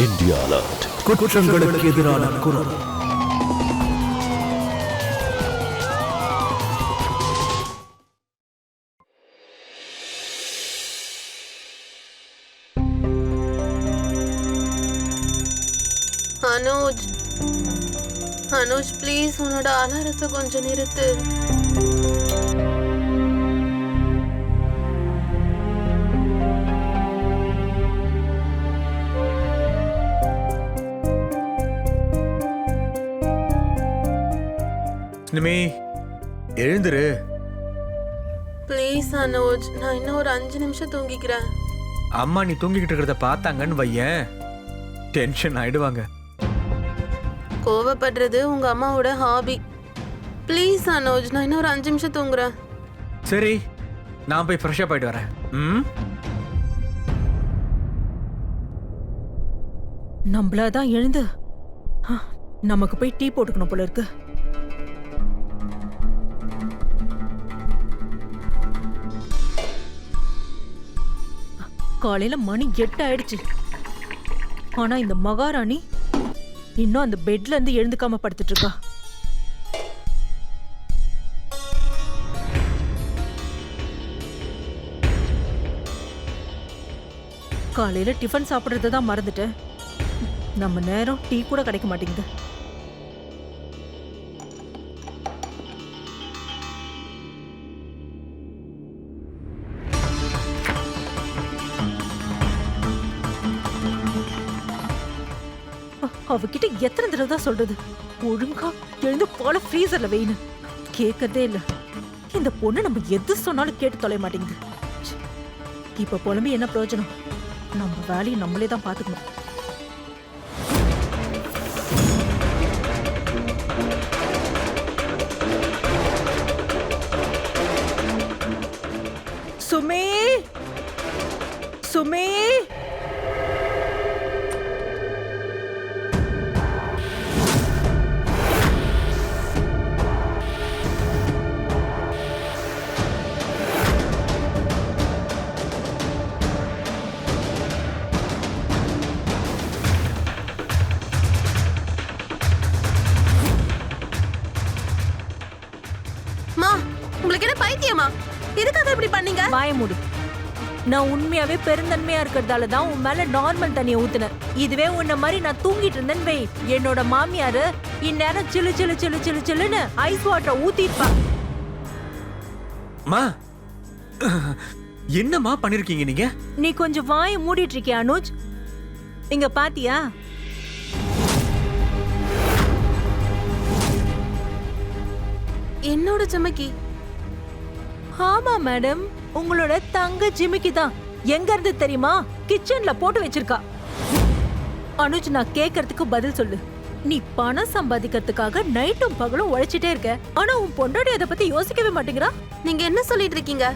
India alert. குற்றங்களுக்கு எதிரான குரல். அனுஜ், அனுஜ் ப்ளீஸ் உன்னோட அலாரத்தை கொஞ்சம் நிறுத்து. நிமி எழுந்துரு. ப்ளீஸ் அனுஜ், நான் இன்னும் ஒரு 5 நிமிஷம் தூங்கிக்கிறேன். அம்மா நீ தூங்கிக்கிட்டு இருக்கிறத பார்த்தாங்கன்னு வையேன், டென்ஷன் ஆயிடுவாங்க. கோவப்படுறது உங்க அம்மாவோட ஹாபி. ப்ளீஸ் அனுஜ், நான் இன்னும் ஒரு 5 நிமிஷம் தூங்குறேன். சரி, நான் போய் ஃப்ரெஷ்ஷாக போயிட்டு வரேன். நம்மளதான் எழுந்து நமக்கு போய் டீ போட்டுக்கணும் போல இருக்கு. காலையில மணி 8 ஆயிடுச்சு. ஆனா இந்த மகாராணி இன்னும் அந்த பெட்ல இருந்து எழுந்துக்காம படுத்துட்டு இருக்கா. காலையில டிஃபன் சாப்பிடுறத தான் மறந்துட்டேன். நம்ம நேரம் டீ கூட கிடைக்க மாட்டேங்குது. அவகிட்ட எத்தனை தடவை தான் சொல்றது, ஒழுங்கா எழுந்து பால ஃப்ரீசர்ல வெயின்னு. கேட்கறதே இல்ல. இந்த பொண்ணு நம்ம எது சொன்னாலும் கேட்டு தொலைய மாட்டேங்குது. இப்ப புலம்பி என்ன பிரயோஜனம்? நம்ம வேலையை நம்மளே தான் பாத்துக்கணும். சுமே, சுமே, உங்களுக்கு என்ன பைத்தியமா? எதுக்காக இப்படி பண்ணீங்க? வாய மூடு. நான் உண்மையாவே பெருந்தன்மையா இருக்கிறதால தான் உன் மேல நார்மல் தண்ணியை ஊத்துனேன். இதுவே உன்ன மாதிரி நான் தூங்கிட்டு இருந்தேன்னு வை, என்னோட மாமியாரு இந்நேரம் சிலு சிலு சிலு சிலு சிலுன்னு ஐஸ் வாட்டரை ஊத்திப்பா. மா, என்னம்மா பண்ணிருக்கீங்க நீங்க? நீ கொஞ்சம் வாயை மூடிட்டு இருக்கியா அனுஜ்? இங்க பாத்தியா, என்னோட ஜிமிக்கி. ஆமா மேடம், உங்களோட தங்க ஜிமிக்கி தான். எங்க இருந்து தெரியுமா? கிச்சன்ல போட்டு வச்சிருக்கா. அனுஜ், நான் கேக்குறதுக்கு பதில் சொல்லு. நீ பணம் சம்பாதிக்கிறதுக்காக நைட்டும் பகலும் உழைச்சிட்டே இருக்க, ஆனா உன் பொண்டாட்டி அதை பத்தி யோசிக்கவே மாட்டேங்கிறா. நீங்க என்ன சொல்லிட்டு இருக்கீங்க?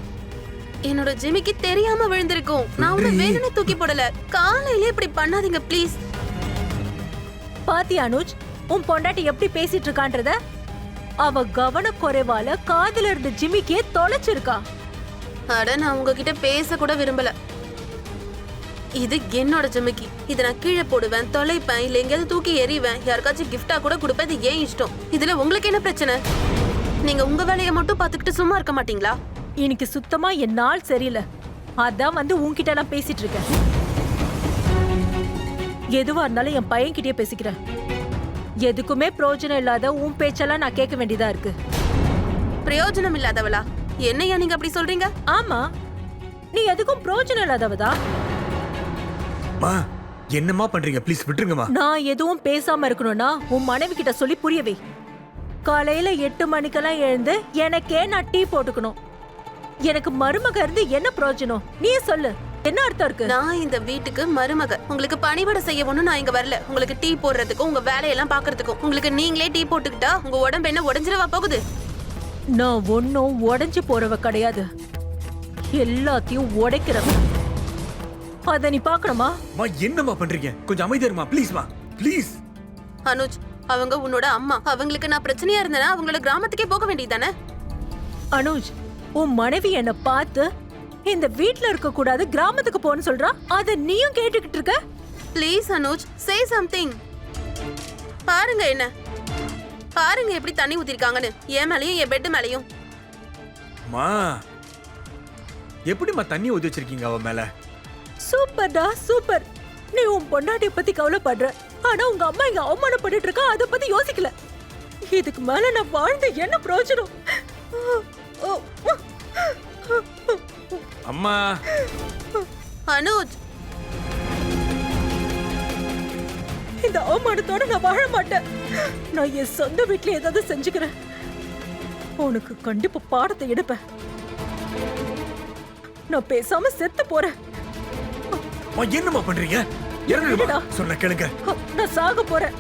என்னோட ஜிமிக்கி தெரியாம விழுந்திருக்கும். நான் உன்னை வேணும்னு தூக்கி போடல. காலையில இப்படி பண்ணாதீங்க ப்ளீஸ். பாத்தியா அனுஜ், உன் பொண்டாட்டி எப்படி பேசிட்டு இருக்கான்றத? அவ கவன குறைவால காதுல இருந்த ஜிமிக்கியே தொலைச்சிருக்கா. அட, நான் உங்ககிட்ட பேச கூட விரும்பல. இது என்னோட ஜிமிக்கி. இதை நான் கீழே போடுவேன், தொலைப்பேன், இல்ல எங்கேயாவது தூக்கி எறிவேன், யாருக்காச்சும் கிஃப்டா கூட கொடுப்பேன். இது ஏன் இஷ்டம். இதுல உங்களுக்கு என்ன பிரச்சனை? நீங்க உங்க வேலையை மட்டும் பாத்துக்கிட்டு சும்மா இருக்க மாட்டீங்களா? இன்னைக்கு சுத்தமா என் நாள் சரியில்லை. அதான் வந்து உன்கிட்ட எல்லாம் பேசிட்டு இருக்கேன். எதுவா இருந்தாலும் என் பையன் கிட்டயே பேசிக்கிறேன். எதுக்குமே பிரயோஜனம் இல்லாத உன் பேச்செல்லாம் நான் கேட்க வேண்டியதா இருக்கு. பிரயோஜனம் இல்லாதவளா? என்னையா நீங்க அப்படி சொல்றீங்க? ஆமா, நீ எதுக்கும் பிரயோஜனம் இல்லாதவதா. மா, என்னம்மா பண்றீங்க? ப்ளீஸ் விட்டுருங்கம்மா. நான் எதுவும் பேசாம இருக்கணும்னா உன் மனைவி கிட்ட சொல்லி புரியவே. காலையில 8 மணிக்கெல்லாம் எழுந்து எனக்கே நான் டீ போட்டுக்கணும். எனக்கு மருமக இருந்து என்ன பிரயோஜனம்? நீ சொல்லு, என்ன அர்த்தம் இருக்கு? நான் இந்த வீட்டுக்கு மருமக. உங்களுக்கு பணிவிட செய்ய ஒண்ணும் நான் இங்க வரல. உங்களுக்கு டீ போடுறதுக்கும் உங்க வேலையெல்லாம் பாக்குறதுக்கும். உங்களுக்கு நீங்களே டீ போட்டுக்கிட்டா உங்க உடம்பு என்ன உடஞ்சிரவா போகுது? நான் ஒன்னும் உடைஞ்சு போறவ கிடையாது, எல்லாத்தையும் உடைக்கிறவ. அத நீ பாக்கணுமா? என்னம்மா பண்றீங்க? கொஞ்சம் அமைதியா இருமா ப்ளீஸ்மா, ப்ளீஸ். அனுஜ், அவங்க உன்னோட அம்மா. அவங்களுக்கு நான் பிரச்சனையா இருந்தேன்னா அவங்களோட கிராமத்துக்கே போக வேண்டியதானே? அனுஜ், உன் மனைவி என்ன பார்த்து இந்த வீட்ல இருக்க கூடாது, கிராமத்துக்கு போன்னு சொல்றா. அத நீயும் கேட்டுக்கிட்டு இருக்க. Please Anuj, say something. பாருங்க என்ன, பாருங்க எப்படி தண்ணி ஊத்திருக்காங்கன்னு, என் மேலயும் என் பெட் மேலயும். மா எப்படிம்மா தண்ணி ஊத்தி வச்சிருக்கீங்க அவ மேல? சூப்பர்டா சூப்பர். நீ உன் பொண்டாட்டிய பத்தி கவலைப்படுற, ஆனா உங்க அம்மா இங்க அவமானப்பட்டுட்டு இருக்கா, அத பத்தி யோசிக்கல. இதுக்கு மேல நான் வாழ்ந்து என்ன பிரயோஜனம்? அம்மா அனுஜ், இந்த அவமானத்தோட நான் வாழ மாட்டேன். நான் என் சொந்த வீட்டுல ஏதாவது செஞ்சுக்கிறேன். உனக்கு கண்டிப்பா பாடத்தை எடுப்பேன். நான் பேசாம செத்து போறேன். என்னம்மா பண்றீங்க? என்னடா? சொன்ன கேளுங்க. நான் சாக போறேன்.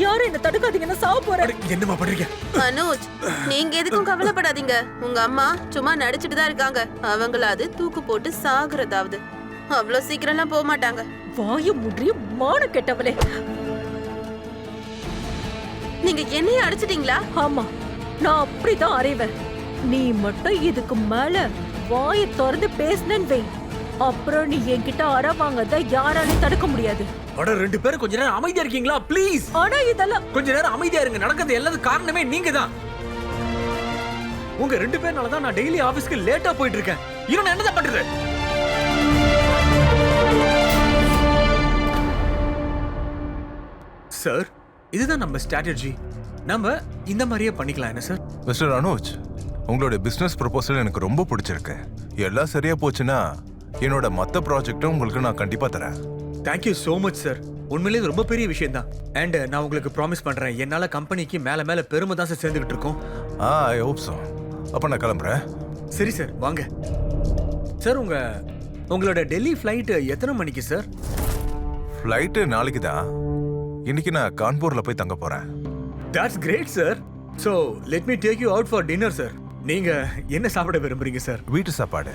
யாரும் என்ன தடுக்காதீங்க, நான் சாக போறேன். என்னம்மா பண்றீங்க? அனுஜ், நீங்க எதுக்கும் கவலைப்படாதீங்க. உங்க அம்மா சும்மா நடிச்சிட்டு தான் இருக்காங்க. அவங்களாவது தூக்கு போட்டு சாகுறதாவது. அவ்வளவு சீக்கிரம்லாம் போக மாட்டாங்க. வாய முடி மான கெட்டவளே. நீங்க என்னைய அடிச்சிட்டீங்களா? ஆமா, நான் அப்படிதான் அறைவேன். நீ மட்டும் இதுக்கு மேல வாயை திறந்து பேசினேன்னு வை, அப்புறம் நீ என்கிட்ட அற வாங்கத யாராலையும் தடுக்க முடியாது. அட ரெண்டு பேரும் கொஞ்ச நேரம் அமைதியா இருக்கீங்களா ப்ளீஸ்? ஆனா இதெல்லாம் கொஞ்ச நேரம் அமைதியா இருங்க. நடக்கிறது எல்லாத்துக்கும் காரணமே நீங்க தான். உங்க ரெண்டு பேர்னால தான் நான் டெய்லி ஆபீஸ்க்கு லேட்டா போயிட்டு இருக்கேன். இன்னும் என்னதான் பண்றது? சார், இதுதான் நம்ம ஸ்ட்ராட்டஜி. நம்ம இந்த மாதிரியே பண்ணிக்கலாம் என்ன சார்? மிஸ்டர் அனுஜ், உங்களோட பிசினஸ் ப்ரொபோசல் எனக்கு ரொம்ப பிடிச்சிருக்கு. எல்லாம் சரியா போச்சுன்னா என்னோட மற்ற ப்ராஜெக்டும் உங்களுக்கு நான் கண்டிப்பா தரேன். Thank you so much sir. உண்மையிலேயே இது ரொம்ப பெரிய விஷயம் தான். அண்ட் நான் உங்களுக்கு ப்ராமிஸ் பண்றேன், என்னால கம்பெனிக்கு மேல மேல பெருமை தான் சார் சேர்ந்துகிட்டு இருக்கோம். I hope so. அப்ப நான் கிளம்புறேன். சரி சார், வாங்க. சார், உங்களோட டெல்லி ஃப்ளைட் எத்தனை மணிக்கு சார்? ஃப்ளைட்டு நாளைக்கு தான். இன்னைக்கு நான் கான்பூர்ல போய் தங்க போறேன். That's great sir. So let me take you out for dinner sir. நீங்க என்ன சாப்பிட விரும்புறீங்க சார்? வீட்டு சாப்பாடு.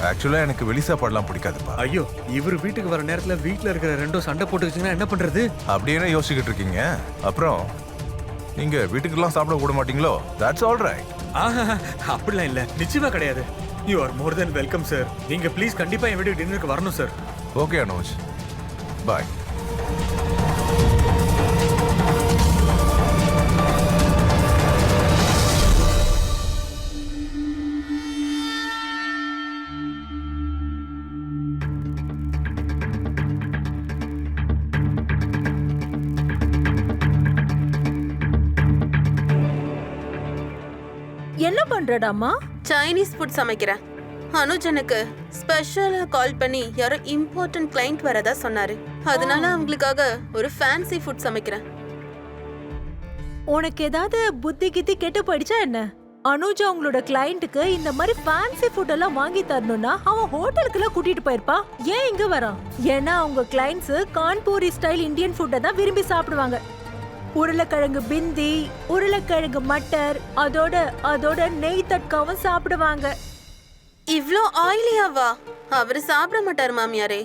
ஆக்சுவலா எனக்கு வெளி சாப்பாடுலாம் பிடிக்காதுப்பா. ஐயோ, இவர் வீட்டுக்கு வர நேரத்துல வீட்டுல இருக்கிற ரெண்டும் சண்டை போட்டுக்கிச்சுன்னா என்ன பண்றது? அப்படியே யோசிச்சுக்கிட்டு இருக்கீங்க. அப்புறம் நீங்க வீட்டுக்கெல்லாம் சாப்பிட கூட மாட்டீங்களோ? That's all right. அப்படிலாம் இல்ல, நிச்சயமா கிடையாது. You are more then welcome sir. நீங்க ப்ளீஸ் கண்டிப்பா என் வீட்டுக்கு டின்னருக்கு வரணும் சார். ஓகே அனுஜ், பாய். என்ன பண்றடாமா? சைனீஸ் ஃபுட் சமைக்கிறேன். அனுஜ் எனக்கு ஸ்பெஷலா கால் பண்ணி யாரோ இம்பார்ட்டன்ட் கிளைண்ட் வரதா சொன்னாரு. அதனால அவங்களுக்காக ஒரு ஃபேன்சி ஃபுட் சமைக்கிறேன். உனக்கு ஏதாவது புத்தி கித்தி கெட்டு போயிடுச்சா என்ன? அனுஜ் அவங்களோட கிளையண்ட்டுக்கு இந்த மாதிரி ஃபேன்சி ஃபுட் எல்லாம் வாங்கி தரணும்னா அவன் ஹோட்டலுக்குலாம் கூட்டிட்டு போயிருப்பா. ஏன் இங்க வரான்? ஏன்னா அவங்க கிளைண்ட்ஸ் கான்பூரி ஸ்டைல் இந்தியன் ஃபுட்டை தான் விரும்பி சாப்பிடுவாங்க. உருளைக்கிழங்கு பிந்தி, உருளைக்கிழங்கு மட்டர், அதோட நெய் தட்காவும் சாப்பிடுவாங்க. இவ்ளோ ஆயிலியாவா? அவரு சாப்பிட மாட்டாரு மாமியாரே.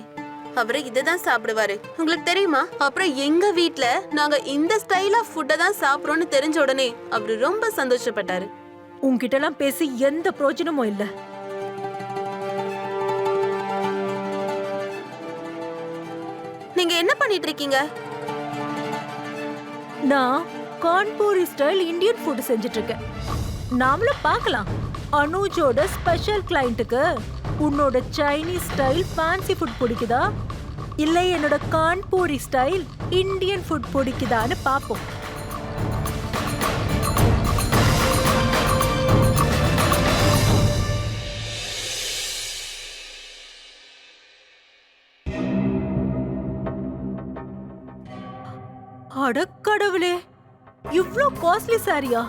அவரு இதுதான் சாப்பிடுவாரு. உங்களுக்கு தெரியுமா? அப்புறம் எங்க வீட்ல நாங்க இந்த ஸ்டைல் ஆஃப் ஃபுட்டை தான் சாப்பிடுறோம்னு தெரிஞ்ச உடனே அவரு ரொம்ப சந்தோஷப்பட்டாரு. உன்கிட்ட எல்லாம் பேசி எந்த பிரயோஜனமும் இல்ல. நீங்க என்ன பண்ணிட்டு இருக்கீங்க? நான் கான்பூரி ஸ்டைல் இந்தியன் ஃபுட் செஞ்சுட்டு இருக்கேன். நாமளும் பார்க்கலாம். அனுஜோட ஸ்பெஷல் கிளையண்ட்டுக்கு உன்னோட சைனீஸ் ஸ்டைல் ஃபேன்சி ஃபுட் பிடிக்குதா, இல்லை என்னோட கான்பூரி ஸ்டைல் இந்தியன் ஃபுட் பிடிக்குதான்னு பார்ப்போம். அடக்கடவுளே, இவ்ளோ காஸ்ட்லி சாரியா?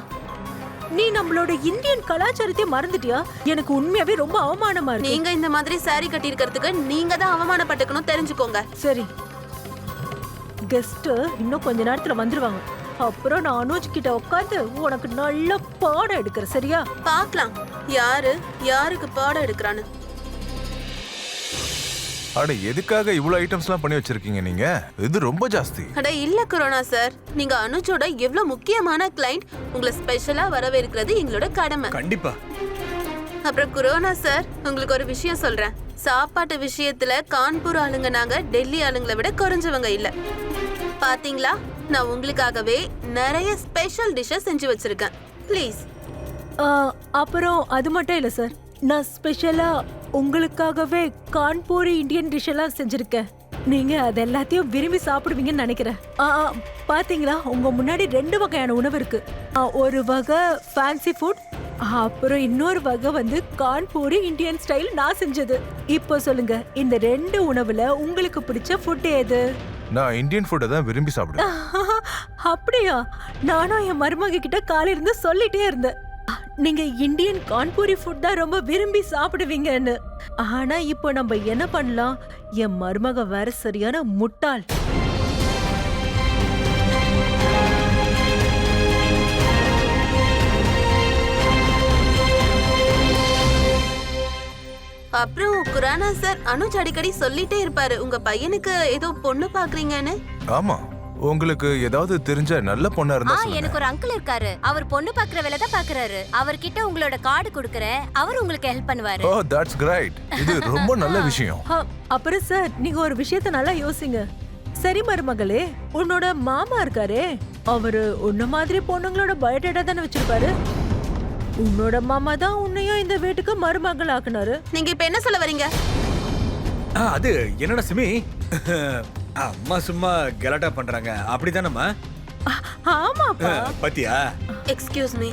நீ நம்மளோட இந்தியன் கலாச்சாரத்தை மறந்துட்டியா? எனக்கு உண்மையாவே ரொம்ப அவமானமா இருக்கு. நீங்க இந்த மாதிரி சாரி கட்டி இருக்கிறதுக்கு நீங்க தான் அவமானப்பட்டுக்கணும், தெரிஞ்சுக்கோங்க. சரி, கெஸ்ட் இன்னும் கொஞ்ச நேரத்துல வந்துருவாங்க. அப்புறம் நான் அனுஜ் கிட்ட உட்காந்து உனக்கு நல்ல பாடம் எடுக்கிறேன், சரியா? பார்க்கலாம் யாருக்கு பாடம் எடுக்கிறான்னு. அட, எதுக்காக இவ்வளவு ஐட்டம்ஸ்லாம் பண்ணி வச்சிருக்கீங்க நீங்க? இது ரொம்ப ஜாஸ்தி. அட இல்ல கொரோனா சார், நீங்க அனுஜோட எவ்வளவு முக்கியமான கிளைண்ட், உங்களை ஸ்பெஷலா வரவேற்கிறது எங்களோட கடமை. கண்டிப்பா. அப்புறம் கொரோனா சார், உங்களுக்கு ஒரு விஷயம் சொல்றேன். சாப்பாட்டு விஷயத்துல கான்பூர் ஆளுங்க நாங்க டெல்லி ஆளுங்களை விட குறைஞ்சவங்க இல்ல. பாத்தீங்களா, நான் உங்களுக்காகவே நிறைய ஸ்பெஷல் டிஷ்ஷஸ் செஞ்சு வச்சிருக்கேன். ப்ளீஸ். அப்புறம் அது மட்டும் இல்ல சார், நான் ஸ்பெஷலா உங்களுக்காகவே கான்பூரி இந்தியன் டிஷ் எல்லாம் செஞ்சிருக்கேன். நீங்க அது எல்லாத்தையும் விரும்பி சாப்பிடுவீங்கன்னு நினைக்கிறேன். பாத்தீங்களா, உங்க முன்னாடி 2 வகையான உணவு இருக்கு. ஒரு வகை ஃபேன்சி ஃபுட், அப்புறம் இன்னொரு வகை வந்து கான்பூரி இந்தியன் ஸ்டைல் நான் செஞ்சது. இப்போ சொல்லுங்க, இந்த 2 உணவுல உங்களுக்கு பிடிச்ச ஃபுட் எது? நான் இந்தியன் ஃபுட்டை தான் விரும்பி சாப்பிடுவேன். அப்படியா? நானும் என் மருமக கிட்ட காலையில இருந்து சொல்லிட்டே இருந்தேன், நீங்க இந்தியன் கான்பூரி ஃபுட் தான் ரொம்ப விரும்பி சாப்பிடுவீங்கன்னு. ஆனா இப்போ நம்ம என்ன பண்ணலாம்? என் மருமக வேற சரியான முட்டாள். அப்புறம் குரானா சார், அனுஜ் அடிக்கடி சொல்லிட்டே இருப்பாரு உங்க பையனுக்கு ஏதோ பொண்ணு பாக்குறீங்கன்னு. ஆமா, உங்களுக்கு ஏதாவது தெரிஞ்ச நல்ல பொண்ணா இருந்தா சொல்லுங்க. எனக்கு ஒரு அங்கிள் இருக்காரு, அவர் பொண்ணு பாக்குற வேலை தான் பாக்குறாரு. அவர்கிட்ட உங்களோட கார்டு கொடுக்கறேன், அவர் உங்களுக்கு ஹெல்ப் பண்ணுவாரு. ஓ, தட்ஸ் கிரேட். இது ரொம்ப நல்ல விஷயம். அப்புறம் சார், நீங்க ஒரு விஷயத்த நல்லா யோசிங்க. சரி மருமகளே, உன்னோட மாமா இருக்காரே, அவரு உன்ன மாதிரி பொண்ணுங்களோட பயோடேட்டா தானே வச்சிருப்பாரு. உன்னோட மாமா தான் உன்னையும் இந்த வீட்டுக்கு மருமகள் ஆக்குனாரு. நீங்க இப்ப என்ன சொல்ல வரீங்க? அது என்னடா சிமி, அம்மா சும்மா கலாட்டா பண்றாங்க அப்படிதானம்மா? ஆமாப்பா. பாத்தியா? Excuse me.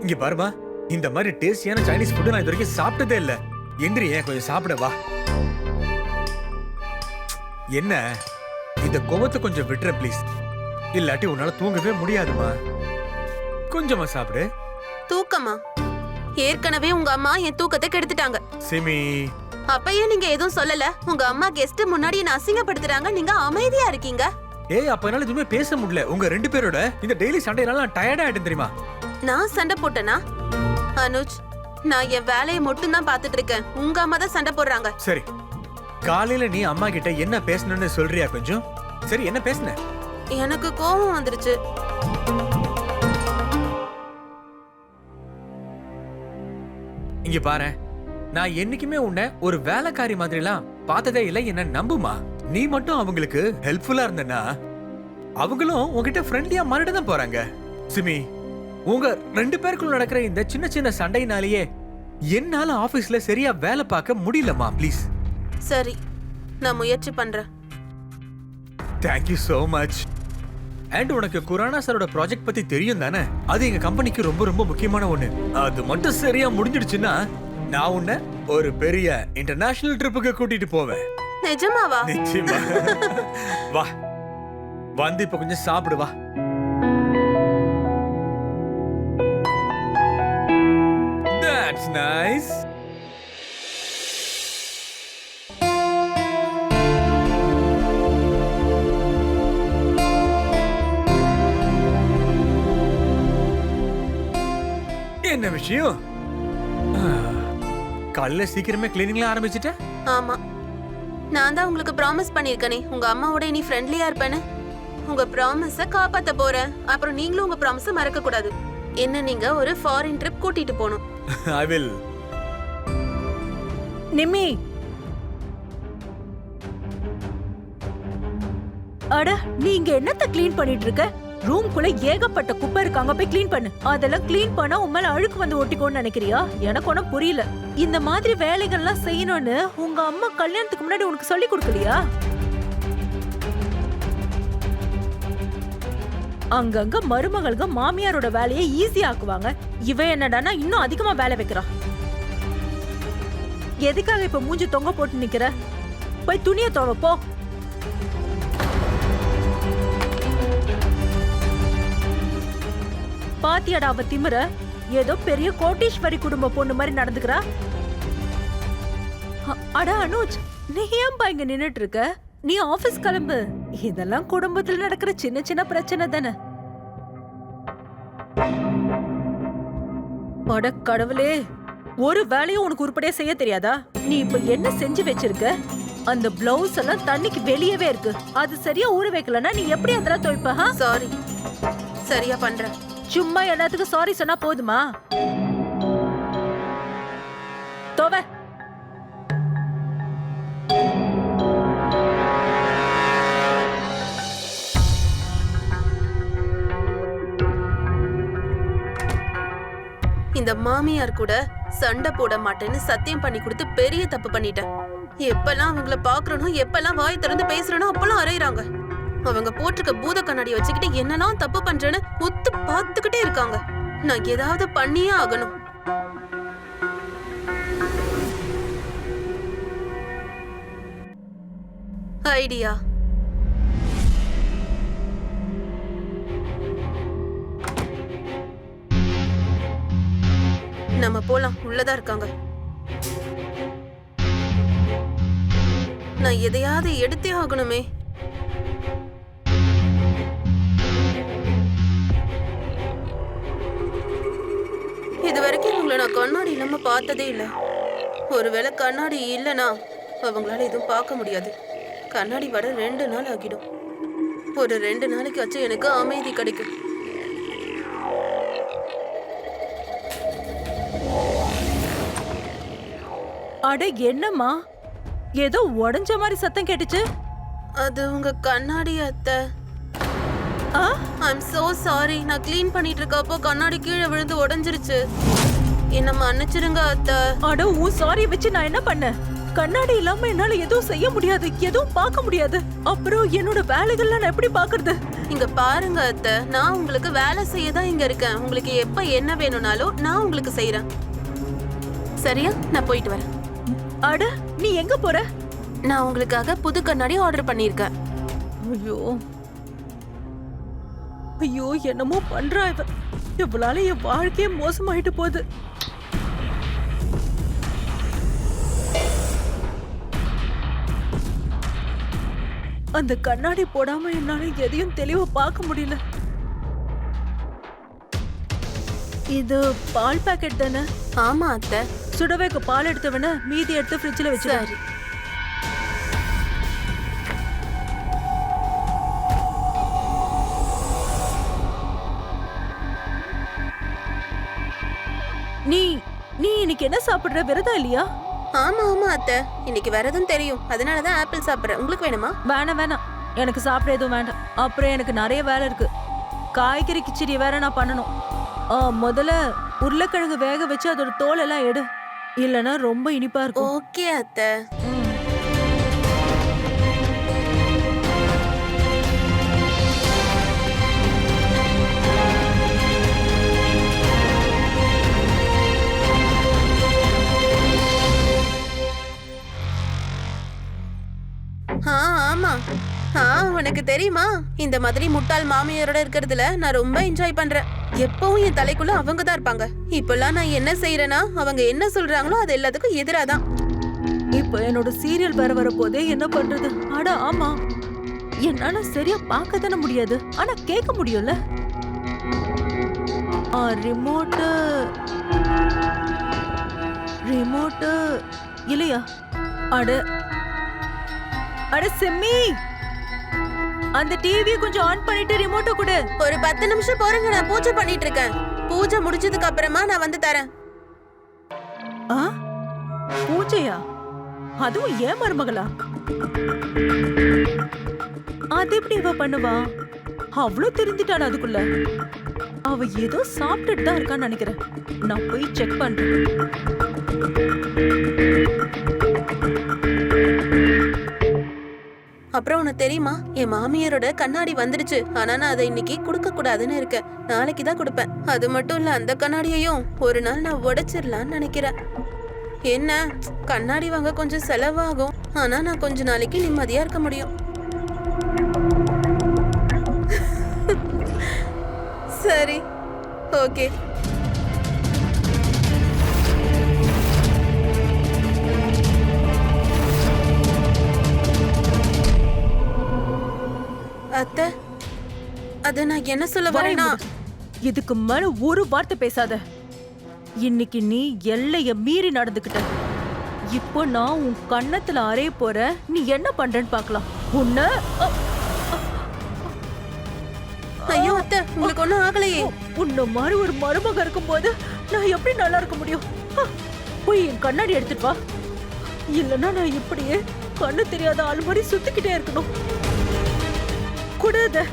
இங்க பாருமா, இந்த மாதிரி டேஸ்டியான சைனீஸ் ஃபுட் நான் இது வரைக்கும் சாப்பிட்டதே இல்ல. எந்திரி, ஏன் கொஞ்சம் சாப்பிட வா. என்ன இந்த கோவத்தை கொஞ்சம் விட்டுற ப்ளீஸ், இல்லாட்டி உன்னால தூங்கவே முடியாதுமா. கொஞ்சமா சாப்பிடு. தூக்கமா? ஏற்கனவே உங்க அம்மா என் தூக்கத்தை கெடுத்துட்டாங்க. சிமி, அப்பயே நீங்க எதுவும் சொல்லல. உங்க அம்மா கெஸ்ட் முன்னாடி என்ன அசிங்கப்படுத்துறாங்க, நீங்க அமைதியா இருக்கீங்க. ஏய், அப்ப என்னால எதுவுமே பேச முடியல. உங்க 2 பேரோட இந்த டெய்லி சண்டைனால நான் டயர்டா ஆயிட்டேன் தெரியுமா? நான் சண்டை போட்டேனா? அனுஜ், நான் என் வேலையை மட்டும் தான் பாத்துட்டு இருக்கேன். உங்க அம்மா தான் சண்டை போடுறாங்க. சரி, காலையில நீ அம்மா கிட்ட என்ன பேசணும்னு சொல்றியா கொஞ்சம்? சரி, என்ன பேசுன? எனக்கு கோபம் வந்துருச்சு. இங்க பாரு, நான் என்னைக்குமே உன்னை ஒரு வேலைக்காரி மாதிரிலாம் பார்த்ததே இல்லை. என்ன நம்புமா? நீ மட்டும் அவங்களுக்கு ஹெல்ப்ஃபுல்லா இருந்தனா அவங்களும் உன்கிட்ட ஃப்ரெண்ட்லியா மாறிட்டு தான் போறாங்க. சிமி, உங்க 2 பேருக்குள்ள நடக்கிற இந்த சின்ன சின்ன சண்டைனாலேயே என்னால ஆபீஸ்ல சரியா வேலை பார்க்க முடியலமா. ப்ளீஸ். சரி, நான் முயற்சி பண்றேன். Thank you so much. அண்ட் உனக்கு குரானா சாரோட ப்ராஜெக்ட் பத்தி தெரியும் தானே? அது எங்க கம்பெனிக்கு ரொம்ப ரொம்ப முக்கியமான ஒண்ணு. அது மட்டும் சரியா முடிஞ்சிடுச்சுன்னா நான் உன்னை ஒரு பெரிய இன்டர்நேஷனல் ட்ரிப்புக்கு கூட்டிட்டு போவேன். நிஜமாவா? நிச்சயமா. வா, வந்து இப்ப கொஞ்சம் சாப்பிடு வா. That's nice. என்ன விஷயம்? காலையில சீக்கிரமே கிளீனிங்ல ஆரம்பிச்சிட்ட? ஆமா, நான் தான் உங்களுக்கு ப்ராமிஸ் பண்ணிருக்கனே உங்க அம்மாவோட இனி ஃப்ரெண்ட்லியா இருப்பேன்னு. உங்க ப்ராமிஸ காப்பாத்த போறேன். அப்புறம் நீங்களும் உங்க ப்ராமிஸ மறக்க கூடாது. என்ன நீங்க ஒரு ஃபாரின் ட்ரிப் கூட்டிட்டு போணும். I will. நிம்மி, அட நீ இங்க என்னத்த க்ளீன் பண்ணிட்டு இருக்க? ரூம்குள்ள ஏகப்பட்ட குப்பை இருக்கு, அங்க போய் க்ளீன் பண்ணு. அதெல்லாம் க்ளீன் பண்ணா உன் மேல அழுக்கு வந்து ஒட்டிக்கோன்னு நினைக்கிறியா? எனக்கு ஒன்னும் புரியல. இந்த மாதிரி வேலைகள்லாம் செய்யணும்னு உங்க அம்மா கல்யாணத்துக்கு முன்னாடி உனக்கு சொல்லி கொடுக்கலையா? அங்கங்க மருமகளுங்க மாமியாரோட வேலையை ஈஸியா ஆக்குவாங்க. இவ என்னடானா இன்னும் அதிகமா வேலை வைக்கிறா. எதுக்காக இப்ப மூஞ்சி தொங்க போட்டு நிக்கிற? போய் துணிய துவை போ. பாத்தியாடா அவ திமிர? ஏதோ பெரிய கோட்டீஸ்வரி குடும்ப பொண்ணு மாதிரி நடந்துக்கிறா. அட அனுஜ், நீ ஏன்பா இங்க நின்னுட்டு இருக்க? நீ ஆபீஸ் கிளம்பு. இதெல்லாம் குடும்பத்துல நடக்கிற சின்ன சின்ன பிரச்சனை தானே. அட கடவுளே, ஒரு வேலையும் உனக்கு உருப்படியா செய்ய தெரியாதா? நீ இப்ப என்ன செஞ்சு வச்சிருக்க? அந்த பிளவுஸ் எல்லாம் தண்ணிக்கு வெளியவே இருக்கு. அது சரியா ஊற வைக்கலன்னா நீ எப்படி அதெல்லாம் துவைப்ப? சாரி, சரியா பண்றேன். சும்மா எல்லாத்துக்கும் சாரி சொன்னா போதுமா? தோவ இந்த மாமியார் கூட சண்டை போட மாட்டேன்னு சத்தியம் பண்ணி கொடுத்து பெரிய தப்பு பண்ணிட்டேன். எப்பெல்லாம் அவங்கள பாக்குறனோ, எப்பெல்லாம் வாய் திறந்து பேசுறனோ அப்பெல்லாம் அறையிறாங்க. அவங்க போட்டிருக்க பூத கண்ணாடி வச்சுக்கிட்டு என்னெல்லாம் தப்பு பண்றேன்னு ஒத்து பார்த்துக்கிட்டே இருக்காங்க. நான் ஏதாவது பண்ணியே ஆகணும். ஐடியா. நம்ம போலாம், உள்ளதா இருக்காங்க. நான் எதையாவது எடுத்தே ஆகணுமே. இது வரைக்கும் இவங்களை நான் கண்ணாடி இல்லாம பார்த்ததே இல்லை. ஒருவேளை கண்ணாடி இல்லைன்னா அவங்களால எதுவும் பார்க்க முடியாது. கண்ணாடி வர 2 நாள் ஆகிடும். ஒரு 2 நாளைக்கு ஆச்சு எனக்கு அமைதி கிடைக்கும். அட என்னம்மா, ஏதோ உடைஞ்ச மாதிரி சத்தம் கேட்டுச்சு. அது உங்க கண்ணாடி அத்தை. ஆ? I'm so sorry. நான் க்ளீன் பண்ணிட்டு இருக்கப்போ கண்ணாடி கீழே விழுந்து உடைஞ்சிருச்சு. என்ன மன்னிச்சிருங்க அத்தை. அட உன் சாரி வச்சு நான் என்ன பண்ணேன்? கண்ணாடி இல்லாம என்னால எதுவும் செய்ய முடியாது, எதுவும் பார்க்க முடியாது. அப்புறம் என்னோட வேலைகள்லாம் நான் எப்படி பாக்குறது? இங்க பாருங்க அத்தை, நான் உங்களுக்கு வேலை செய்ய தான் இங்க இருக்கேன். உங்களுக்கு எப்ப என்ன வேணும்னாலும் நான் உங்களுக்கு செய்யறேன். சரியா? நான் போயிட்டு வரேன். அட நீ எங்க போற? நான் உங்களுக்காக புது கண்ணாடி ஆர்டர் பண்ணிருக்கேன். ஐயோ ஐயோ, என்னமோ பண்றா இவ. இவளால என் வாழ்க்கையே மோசமாயிட்டு போகுது. அந்த கண்ணாடி போடாம என்னால எதையும் தெளிவா பார்க்க முடியல. இது பால் பாக்கெட் தானே? ஆமா அத்தை. சுடவேக்கு பால் எடுத்தவன மீதி எடுத்து ஃப்ரிட்ஜ்ல வச்சு. சரி. நீ நீ இன்னைக்கு என்ன சாப்பிடுற? விரதம் இல்லையா? ஆமா ஆமா அத்தை, இன்னைக்கு விரதம் தெரியும், அதனாலதான் ஆப்பிள் சாப்பிடுறேன். உங்களுக்கு வேணுமா? வேணாம், எனக்கு சாப்பிட எதுவும் வேண்டாம். அப்புறம் எனக்கு நிறைய வேலை இருக்கு. காய்கறி கிச்சடி வேற நான் பண்ணணும். முதல்ல உருளைக்கிழங்கு வேக வச்சு அதோட தோல் எல்லாம் எடு, இல்லைன்னா ரொம்ப இனிப்பா இருக்கும். ஓகே அத்தை. ஆமா. உனக்கு தெரியுமா, இந்த மாதிரி முட்டாள் மாமியாரோட இருக்கிறதுல நான் ரொம்ப என்ஜாய் பண்றேன். எப்பவும் என் தலைக்குள்ள அவங்க தான் இருப்பாங்க. இப்பெல்லாம் நான் என்ன செய்யறேன்னா, அவங்க என்ன சொல்றாங்களோ அது எல்லாத்துக்கும் எதிராதான். இப்ப என்னோட சீரியல் வேற வரப்போதே, என்ன பண்றது? அட ஆமா, என்னால சரியா பார்க்க தானே முடியாது, ஆனா கேட்க முடியும்ல. ரிமோட் இல்லையா? அட செம்மி, அந்த டிவியை கொஞ்சம் ஆன் பண்ணிட்டு ரிமோட்டை கொடு. ஒரு 10 நிமிஷம் போறேங்க, நான் பூஜை பண்ணிட்டு இருக்கேன். பூஜை முடிச்சதுக்கு அப்புறமா நான் வந்து தரேன். பூஜையா? அதுவும் ஏன் மருமகளா? அது எப்படி இவ பண்ணுவா? அவ்வளவு தெரிஞ்சிட்டாள் அதுக்குள்ள. அவ ஏதோ சாப்பிட்டுட்டு தான் இருக்கான்னு நினைக்கிறேன். நான் போய் செக் பண்றேன். அப்புறம் உனக்கு தெரியுமா, என் மாமியாரோட கண்ணாடி வந்துடுச்சு. ஆனா நான் அதை இன்னைக்கு கொடுக்க கூடாதுன்னு இருக்கேன். நாளைக்கு தான் கொடுப்பேன். அது மட்டும் இல்ல, அந்த கண்ணாடியையும் ஒரு நாள் நான் உடைச்சிடலான்னு நினைக்கிறேன். என்ன, கண்ணாடி வாங்க கொஞ்சம் செலவாகும், ஆனா நான் கொஞ்ச நாளைக்கு நிம்மதியா இருக்க முடியும். சரி, ஓகே. அத்தை, அத நான் என்ன சொல்ல வரேன்னா, இதுக்கு மேல ஒரு வார்த்தை பேசாத. இன்னைக்கு நீ எல்லைய மீறி நடந்துக்கிட்ட. இப்போ நான் உன் கன்னத்துல அறைய போறேன். நீ என்ன பண்றேன்னு பார்க்கலாம். உன்ன ஐயோ அத்தை, உங்களுக்கு ஒண்ணும் ஆகலையே. உன்ன மாதிரி ஒரு மருமக இருக்கும்போது நான் எப்படி நல்லா இருக்க முடியும்? போய் என் கண்ணாடி எடுத்துட்டு வா. இல்லைன்னா நான் இப்படியே கண்ணு தெரியாத ஆள் மாதிரி சுத்திக்கிட்டே இருக்கணும். கூடாத.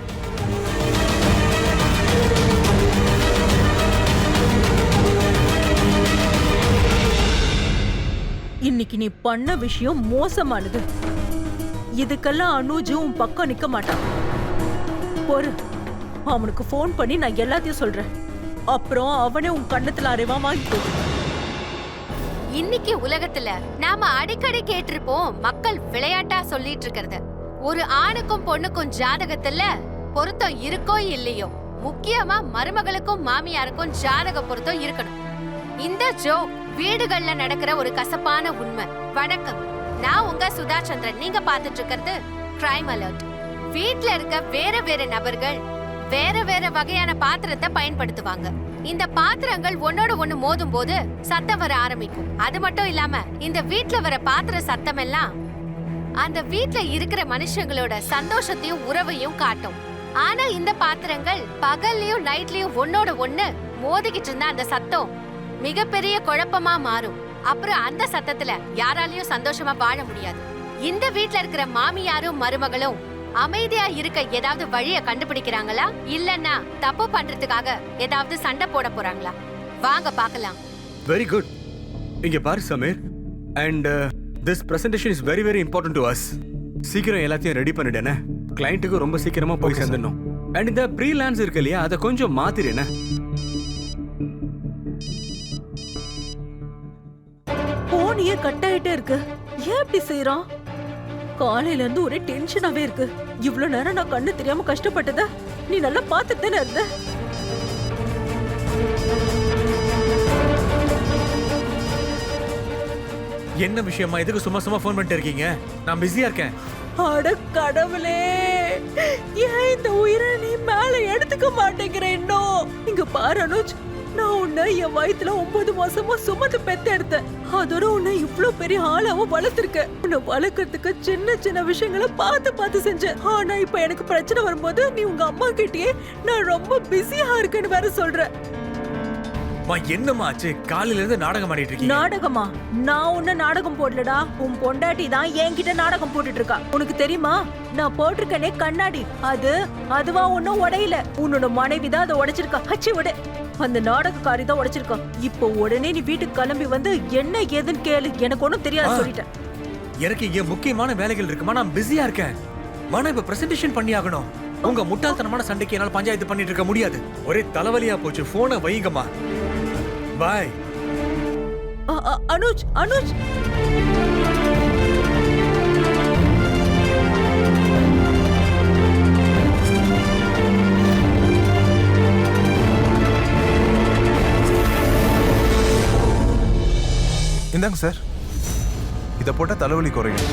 இன்னைக்கு நீ பண்ண விஷயம் மோசமானது. இதுக்கெல்லாம் அனுஜு உன் பக்கம் நிக்க மாட்டான். பொறு, அவனுக்கு போன் பண்ணி நான் எல்லாத்தையும் சொல்றேன். அப்புறம் அவனே உன் கண்ணத்துல அறைவா வாங்கிக்கோ. இன்னைக்கு உலகத்துல நாம அடிக்கடி கேட்டிருப்போம் மக்கள் விளையாட்டா சொல்லிட்டு இருக்கிறது. ஒரு ஆணுக்கும் பொண்ணுக்கும் ஜாதகத்துல பொருத்தம் இருக்கோ இல்லையோ, முக்கியமா மருமகளுக்கும் மாமியாருக்கும் ஜாதக பொருத்தம் இருக்கணும். இந்த ஜோக் வீடுகள்ல நடக்கிற ஒரு கசப்பான உண்மை. வணக்கம், நான் உங்க சுதா சந்திரன். நீங்க பாத்துட்டு இருக்கிறது கிரைம் அலர்ட். வீட்ல இருக்க வேற வேற நபர்கள் வேற வேற வகையான பாத்திரத்தை பயன்படுத்துவாங்க. இந்த பாத்திரங்கள் ஒன்னோட ஒண்ணு மோதும் போது சத்தம் வர ஆரம்பிக்கும். அது மட்டும் இல்லாம இந்த வீட்ல வர பாத்திர சத்தம் எல்லாம் அந்த வீட்ல இருக்கிற மனுஷங்களோட சந்தோஷத்தையும் உறவையும் காட்டும். ஆனா இந்த பாத்திரங்கள் பகல்லையும் நைட்லயும் ஒன்னோட ஒண்ணு மோதிக்கிட்டு இருந்தா அந்த சத்தம் மிகப்பெரிய குழப்பமா மாறும். அப்புறம் அந்த சத்தத்துல யாராலையும் சந்தோஷமா வாழ முடியாது. இந்த வீட்ல இருக்கிற மாமியாரும் மருமகளும் அமைதியா இருக்க ஏதாவது வழிய கண்டுபிடிக்கிறாங்களா, இல்லன்னா தப்பு பண்றதுக்காக ஏதாவது சண்டை போட போறாங்களா? வாங்க பார்க்கலாம். Very good. இங்க பாரு Sameer, and this presentation is very very important to us. சீக்கிரம் எல்லாத்தையும் ரெடி பண்ணிட்டேனே, கிளையண்ட்டுக்கு ரொம்ப சீக்கிரமா போய் சேர்ந்துடணும். அண்ட் இந்த ப்ரீலான்ஸ் இருக்கு இல்லையா, அதை கொஞ்சம் மாத்திரேனே. போனியே கட் ஆயிட்டே இருக்கு. ஏன் இப்படி செய்யறான்? காலையில இருந்து ஒரே டென்ஷனாவே இருக்கு. இவ்வளவு நேரம் நான் கண்ணு தெரியாம கஷ்டப்பட்டத நீ நல்லா பாத்துட்டு தானே இருந்த. என்ன விஷயமா? எதுக்கு சும்மா சும்மா ஃபோன் பண்ணிட்டு இருக்கீங்க? நான் பிஸியா இருக்கேன். அட கடவுளே, ஏன் இந்த உயிரை நீ மேல எடுத்துக்க மாட்டேங்கிற? இன்னும் இங்க பாரு அனுஜ், நான் உன்னை என் வயித்துல 9 மாசமா சுமந்து பெத்து எடுத்தேன். அதோட உன்னை இவ்ளோ பெரிய ஆளாவும் வளர்த்திருக்க. உன்னை வளர்க்கறதுக்கு சின்ன சின்ன விஷயங்களை பார்த்து பார்த்து செஞ்சேன். ஆனா இப்ப எனக்கு பிரச்சனை வரும்போது நீ உங்க அம்மா கிட்டயே நான் ரொம்ப பிஸியா இருக்கேன்னு வேற சொல்ற. என்னமா ஆச்சு? காலையில இருந்து நாடகம் ஆடிட்டு இருக்கீங்க. நாடகமா? நான் உன்ன நாடகம் போடலடா. உன் பொண்டாட்டி தான் என்கிட்ட நாடகம் போட்டுட்டு இருக்கா. உனக்கு தெரியுமா, நான் போட்டிருக்கேனே கண்ணாடி, அதுவா ஒன்னும் உடையல. உன்னோட மனைவி தான் அதை உடைச்சிருக்கா. அச்சி விடு, அந்த நாடகக்காரி தான் உடைச்சிருக்கா. இப்போ உடனே நீ வீட்டுக்கு கிளம்பி வந்து என்ன ஏதுன்னு கேளு. எனக்கு ஒண்ணும் தெரியாது சொல்லிட்டேன். எனக்கு இங்க முக்கியமான வேலைகள் இருக்குமா, நான் பிஸியா இருக்கேன். மன இப்ப பிரசன்டேஷன் பண்ணி ஆகணும். உங்க முட்டாள்தனமான சண்டைக்கு என்னால பஞ்சாயத்து பண்ணிட்டு இருக்க முடியாது. ஒரே தலைவலியா போச்சு. போனை வைங்கம்மா. பாய். அனுஜ், அனுஜ், இந்தாங்க சார், இதை போட்டா தலைவலி குறையும்.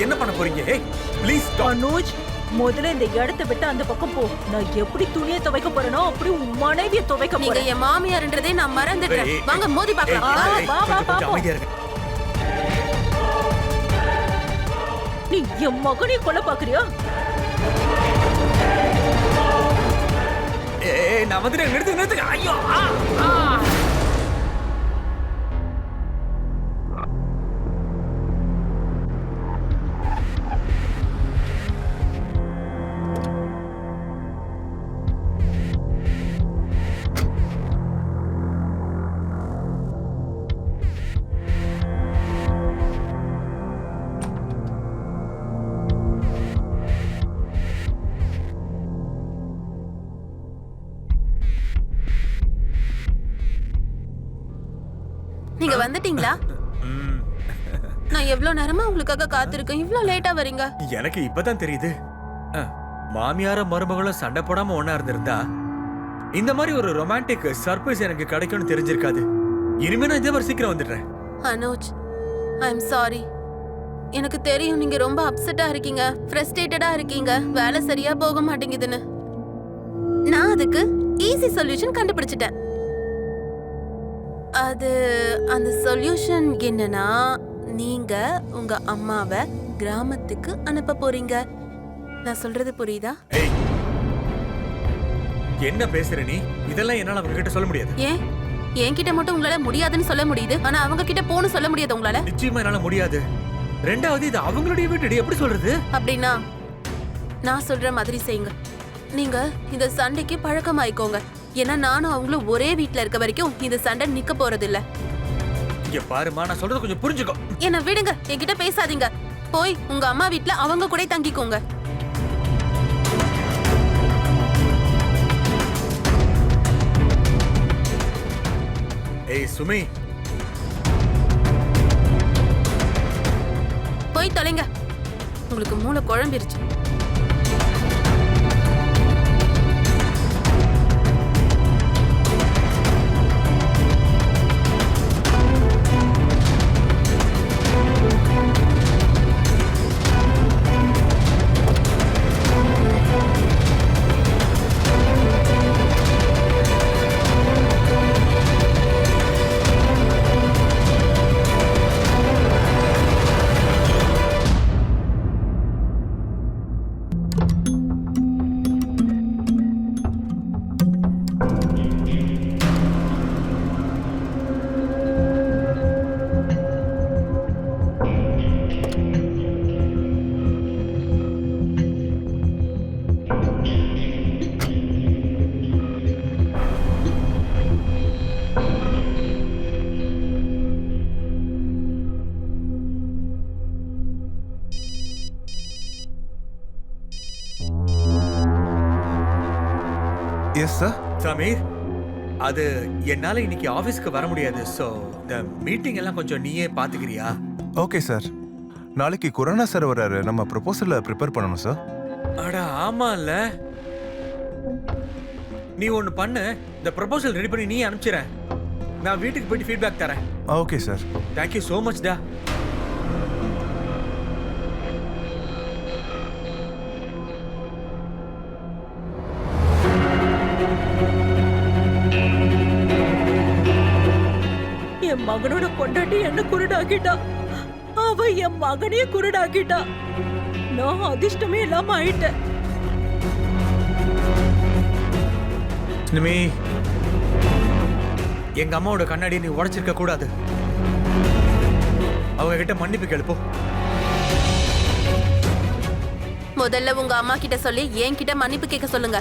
என்ன பண்ண போறீங்க? ப்ளீஸ் அனுஜ், முதல்ல இந்த இடத்தை விட்டு அந்த பக்கம் போ. நான் எப்படி துணியை துவைக்க போறேனோ அப்படி உன் மனைவியை துவைக்க நீங்க போறேன். என் மாமியார்ன்றதே நான் மறந்துட்டேன். வாங்க மோதி பார்க்கலாம். வா, வா, வா, போ. அமைதியா இருங்க. நீ என் மகனை கொல்ல பாக்குறியா? நான் வந்து நிறுத்து. ஐயோ, வந்துட்டீங்களா? ம், நான் எவ்வளவு நேரமா உங்களுக்காக காத்திருக்கேன். இவ்வளவு லேட்டா வரீங்க? எனக்கு இப்பதான் தெரியுது. மாமியார மருமகளும் சண்டை போடாம ஒண்ணா இருந்திருந்தா இந்த மாதிரி ஒரு ரொமான்டிக் சர்ப்ரைஸ் எனக்கு கிடைக்கும்னு தெரிஞ்சிருக்காது. இனிமே நான் இதே மாதிரி சீக்கிரம் வந்துடுறேன். Anuj, I am sorry. எனக்கு தெரியும் நீங்க ரொம்ப அப்செட்டா இருக்கீங்க, ஃப்ரஸ்ட்ரேட்டடா இருக்கீங்க, வேலை சரியா போக மாட்டேங்குதுன்னு. நான் அதுக்கு ஈஸி சொல்யூஷன் கண்டுபிடிச்சிட்டேன். அந்த சொல்யூஷன் என்னன்னா, நீங்க உங்க அம்மாவை கிராமத்துக்கு அனுப்ப போறீங்க. நான் சொல்றது புரியுதா? ஏய், என்ன பேசுற நீ? இதெல்லாம் என்னால அவங்க கிட்ட சொல்ல முடியாது. ஏன் என்கிட்ட மட்டும் உங்களால முடியாதுன்னு சொல்ல முடியுது, ஆனா அவங்க கிட்ட போன்னு சொல்ல முடியாது உங்களால? நிச்சயமா என்னால முடியாது. ரெண்டாவது இது அவங்களுடைய வீட்டு, எப்படி சொல்றது? அப்படின்னா நான் சொல்ற மாதிரி செய்யுங்க. நீங்க இந்த சண்டைக்கு பழக்கமாயிக்கோங்க. ஏன்னா நானும் அவங்களும் ஒரே வீட்ல இருக்க வரைக்கும் இந்த சண்டை நிக்க போறது இல்ல. இங்க பாருமா, நான் சொல்றது கொஞ்சம் புரிஞ்சுக்கோ. என்ன விடுங்க, என்கிட்ட பேசாதீங்க. போய் உங்க அம்மா வீட்ல அவங்க கூட தங்கிக்கோங்க. ஏய் சுமி, போய் தொலைங்க. உங்களுக்கு மூளை குழம்பிருச்சு. Yes sir. சமீர், அது என்னால இன்னைக்கு ஆபீஸ்க்கு வர முடியாது. சோ இந்த மீட்டிங் எல்லாம் கொஞ்சம் நீயே பாத்துக்கிறியா? Okay sir. நாளைக்கு கொரோனா சார் வராரு. நம்ம ப்ரொபோசலை ப்ரிப்பேர் பண்ணணும் சார். அட ஆமால. நீ ஒன்னு பண்ணு, இந்த ப்ரொபோசல் ரெடி பண்ணி நீ அனுப்பிச்சிர. நான் வீட்டுக்கு போயிட்டு ஃபீட்பேக் தரேன். Okay sir. Thank you so much டா. என் மகனோட பொண்டாட்டி என்ன குருடாக்கிட்டா, அவ என் மகனையே குருடாக்கிட்டா. நான் அதிர்ஷ்டமே இல்லாம ஆயிட்டேன். நிமி, எங்க அம்மாவோட கண்ணாடி நீ உடைச்சிருக்க கூடாது. அவங்க கிட்ட மன்னிப்பு கேளுப்போ. முதல்ல உங்க அம்மா கிட்ட சொல்லி என்கிட்ட மன்னிப்பு கேட்க சொல்லுங்க.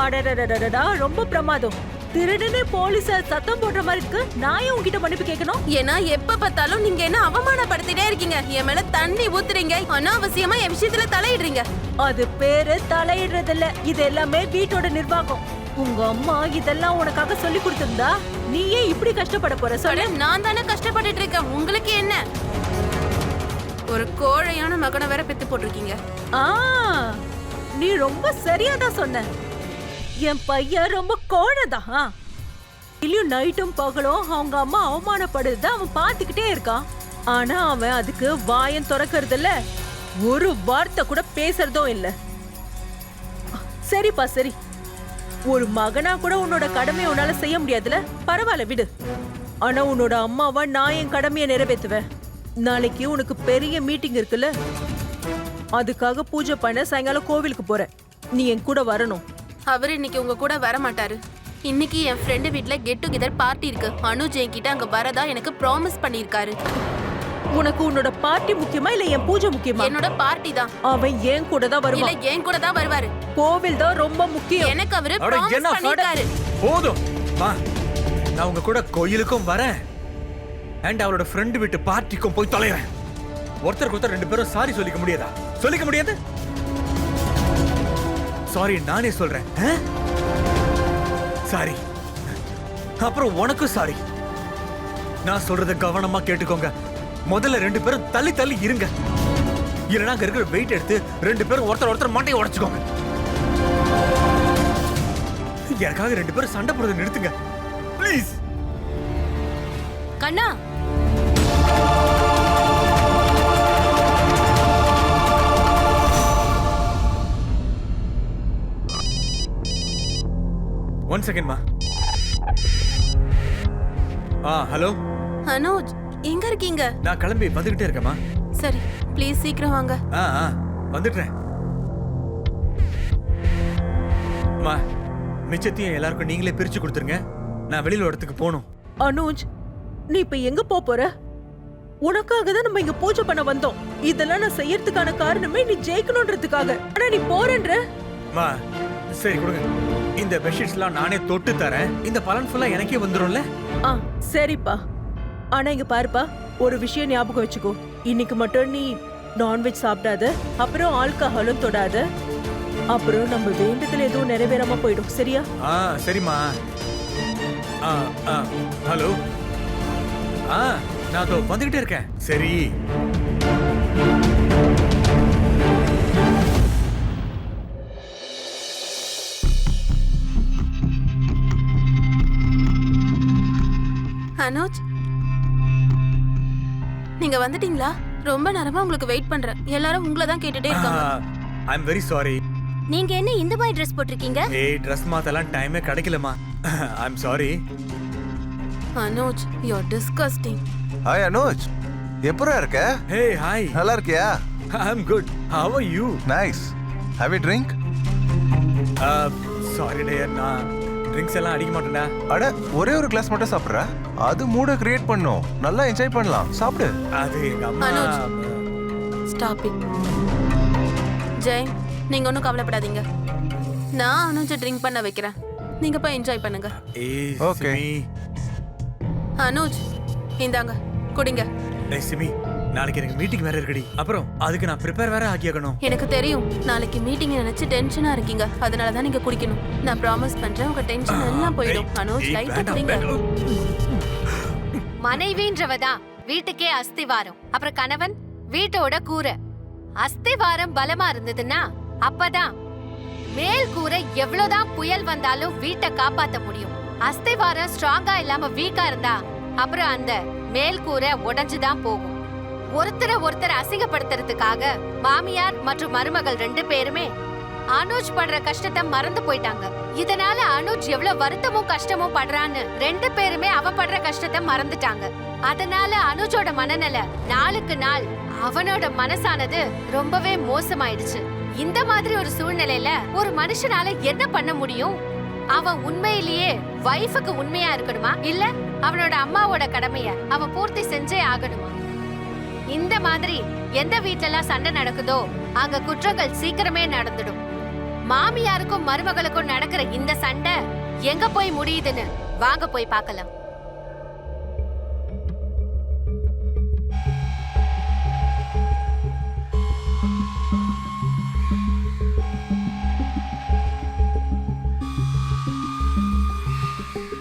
அடடடடடா, ரொம்ப பிரமாதம். திருடனே போலீஸார் சத்தம் போடுற மாதிரி இருக்கு. நான் ஏன் உன்கிட்ட மன்னிப்பு கேட்கணும்? ஏன்னா எப்ப பார்த்தாலும் நீங்க என்ன அவமானப்படுத்திட்டே இருக்கீங்க. என் மேல தண்ணி ஊத்துறீங்க, அனாவசியமா என் விஷயத்துல தலையிடுறீங்க. அது பேரு தலையிடுறது இல்ல, இது எல்லாமே வீட்டோட நிர்வாகம். உங்க அம்மா இதெல்லாம் உனக்காக சொல்லி கொடுத்திருந்தா நீ ஏன் இப்படி கஷ்டப்பட போற சொல்லு? நான் தானே கஷ்டப்பட்டுட்டு இருக்கேன், உங்களுக்கு என்ன? ஒரு கோழையான மகனை வேற பெத்து போட்டிருக்கீங்க. நீ ரொம்ப சரியா தான் சொன்ன. என் பையன் ரொம்ப கோழைதான். இல்லையும் நைட்டும் பகலும் அவங்க அம்மா அவமானப்படுறத அவன் பார்த்துக்கிட்டே இருக்கான். ஆனா அவன் அதுக்கு வாயம் திறக்கிறது இல்ல, ஒரு வார்த்தை கூட பேசுறதும் இல்ல. சரிப்பா சரி, ஒரு மகனா கூட உன்னோட கடமையை உன்னால செய்ய முடியாதுல, பரவாயில்ல விடு. ஆனா உன்னோட அம்மாவா நான் என் கடமையை நிறைவேற்றுவேன். நாளைக்கு உனக்கு பெரிய மீட்டிங் இருக்குல்ல, அதுக்காக பூஜை பண்ண சாயங்காலம் கோவிலுக்கு போறேன். நீ என் கூட வரணும். அவர் இன்னைக்கு உங்க கூட வர மாட்டாரு. இன்னைக்கு என் ஃப்ரெண்டு வீட்ல கெட் டுகெதர் பார்ட்டி இருக்கு. அனுஜ் என்கிட்ட அங்க வரதா எனக்கு ப்ராமிஸ் பண்ணிருக்காரு. உனக்கு உன்னோட பார்ட்டி முக்கியமா இல்ல என் பூஜை முக்கியமா? என்னோட பார்ட்டி தான். அவன் ஏன் கூட தான் வருவான். இல்ல என் கூட தான் வருவாரு. கோவில் தான் ரொம்ப முக்கியம். எனக்கு அவரு ப்ராமிஸ் பண்ணிருக்காரு. போதும் வா, நான் உங்க கூட கோயிலுக்கும் வரேன் அண்ட் அவளோட ஃப்ரெண்டு வீட்டு பார்ட்டிக்கும் போய் தொலைறேன். ஒருத்தருக்கு ஒருத்தர் ரெண்டு பேரும் சாரி சொல்லிக்க முடியாதா? சொல்லிக்க முடியாது? சாரி நானே சொல்றேன். சாரி. அப்புறம் உனக்கும் சாரி. நான் சொல்றத கவனமா கேட்டுக்கோங்க. முதல்ல 2 பேரும் தள்ளி தள்ளி இருங்க. இல்லைன்னா அங்க இருக்கிற வெயிட் எடுத்து 2 பேரும் ஒருத்தர் மண்டையை உடைச்சுக்கோங்க. எனக்காக 2 பேரும் சண்டை போடுறதை நிறுத்துங்க ப்ளீஸ். கண்ணா, ஒன் செகண்ட்மா. ஹலோ அனுஜ், எங்க இருக்கீங்க? நான் கிளம்பி வந்துகிட்டே இருக்கேம்மா. சரி, ப்ளீஸ் சீக்கிரம் வாங்க. வந்துடுறேன். அம்மா, மிச்சத்தையும் எல்லாருக்கும் நீங்களே பிரிச்சு கொடுத்துருங்க. நான் வெளியில இடத்துக்கு போகணும். அனுஜ், நீ இப்ப எங்க போற? உனக்காக தான் நம்ம இங்க பூஜை பண்ண வந்தோம். இதெல்லாம் நான் செய்யறதுக்கான காரணமே நீ ஜெயிக்கணும்ன்றதுக்காக. ஆனா நீ போறன்ற. அம்மா, சரி கொடுங்க. இந்த பெட்ஷீட்ஸ்லாம் நானே தொட்டு தரேன். இந்த பலன் ஃபுல்லா எனக்கே வந்துரும்ல? சரிப்பா. ஆனா இங்க பாருப்பா, ஒரு விஷயம் ஞாபகம் வச்சுக்கோ. இன்னைக்கு மட்டும் நீ நான்வெஜ் சாப்பிடாத, அப்புறம் ஆல்கஹாலும் தொடாத. அப்புறம் நம்ம வேண்டத்துல எதுவும் நிறைவேறாம போயிடும். சரியா? சரிம்மா. ஹலோ. நான் அதோ வந்துகிட்டே இருக்கேன். சரி. அனுஜ், நீங்க வந்துட்டீங்களா? ரொம்ப நேரமா உங்களுக்கு வெயிட் பண்றேன். எல்லாரும் உங்களை தான் கேட்டுட்டே இருக்காங்க. I am very sorry. நீங்க என்ன இந்த மாதிரி ட்ரெஸ் போட்டிருக்கீங்க? ட்ரெஸ் மாத்தலாம் டைமே கிடைக்கலமா. I am sorry. Anuj, you are disgusting. Hi Anuj, எப்பரா இருக்க? Hey hi. நல்லா இருக்கியா? I am good. How are you? Nice. Have a drink? Sorry dear, நான் ட்ரிங்க்ஸ் எல்லாம் அடிக்க மாட்டேன்டா. அட, ஒரே ஒரு கிளாஸ் மட்டும் சாப்பிடுற? அது மூட கிரியேட் பண்ணும். நல்லா என்ஜாய் பண்ணலாம். சாப்பிடு. அது எங்க அம்மா. Anuj, stop it. ஜெய், நீங்க ஒன்றும் கவலைப்படாதீங்க. நான் அனுஜை ட்ரிங்க் பண்ண வைக்கிறேன். நீங்க போய் என்ஜாய் பண்ணுங்க. ஓகே. அனுஜ், இந்தாங்க குடிங்க. சிமி, நாளைக்கு எனக்கு மீட்டிங் வேற இருக்குடி. அப்புறம் அதுக்கு நான் ப்ரிப்பேர் வேற ஆகியாகணும். எனக்கு தெரியும் நாளைக்கு மீட்டிங் நினைச்சு டென்ஷனா இருக்கீங்க. அதனால தான் நீங்க குடிக்கணும். நான் ப்ராமிஸ் பண்றேன், உங்க டென்ஷன் எல்லாம் போயிடும். அனுஜ், லைட்டா குடிங்க. மனைவின்றவதான் வீட்டுக்கே அஸ்திவாரம். அப்புறம் கணவன் வீட்டோட கூரை. அஸ்திவாரம் பலமா இருந்ததுன்னா அப்பதான் மேல் கூரை எவ்வளவுதான் புயல் வந்தாலும் வீட்டை காப்பாத்த முடியும். அஸ்திவாரம் ஸ்ட்ராங்கா இல்லாம வீக்கா இருந்தா அப்புறம் அந்த மேல் கூரை உடைஞ்சுதான் போகும். ஒருத்தரை அசிங்கப்படுத்துறதுக்காக மாமியார் மற்றும் மருமகள் 2 பேருமே அனுஜ் படுற கஷ்டத்தை மறந்து போயிட்டாங்க. இதனால அனுஜ் எவ்வளவு வருத்தமும் கஷ்டமும் படுறான்னு 2 பேருமே அவ படுற கஷ்டத்தை மறந்துட்டாங்க. அதனால அனுஜோட மனநிலை நாளுக்கு நாள், அவனோட மனசானது ரொம்பவே மோசமாயிடுச்சு. இந்த மாதிரி ஒரு சூழ்நிலையில ஒரு மனுஷனால என்ன பண்ண முடியும்? அவன் உண்மையிலேயே வைஃபுக்கு உண்மையா இருக்கணுமா, இல்ல அவனோட அம்மாவோட கடமைய அவன் பூர்த்தி செஞ்சே ஆகணுமா? இந்த மாதிரி எந்த வீட்லலாம் சண்டை நடக்குதோ அங்க குற்றங்கள் சீக்கிரமே நடந்துடும். மாமியாருக்கும் மருமகளுக்கும் நடக்கிற இந்த சண்டை எங்க போய் முடியுதுன்னு வாங்க போய் பார்க்கலாம்.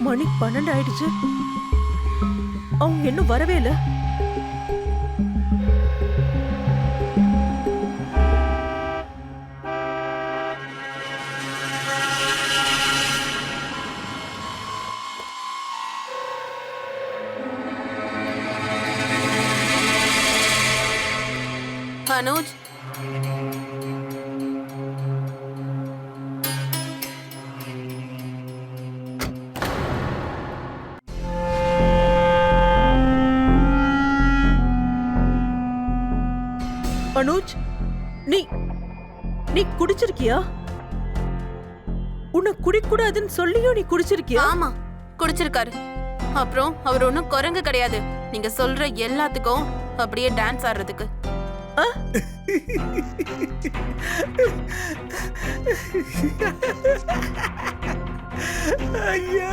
மணி 12 ஆயிடுச்சு. அவங்க இன்னும் வரவே இல்ல. அனுஜ், அனுஜ், நீ குடிச்சிருக்கியா? உன்னை குடிக்கூடாதுன்னு சொல்லியும் நீ குடிச்சிருக்கியா? ஆமா, குடிச்சிருக்காரு. அப்புறம் அவர் ஒன்னும் குரங்கு கிடையாது. நீங்க சொல்ற எல்லாத்துக்கும் அப்படியே டான்ஸ் ஆடுறதுக்கு. ஐயா,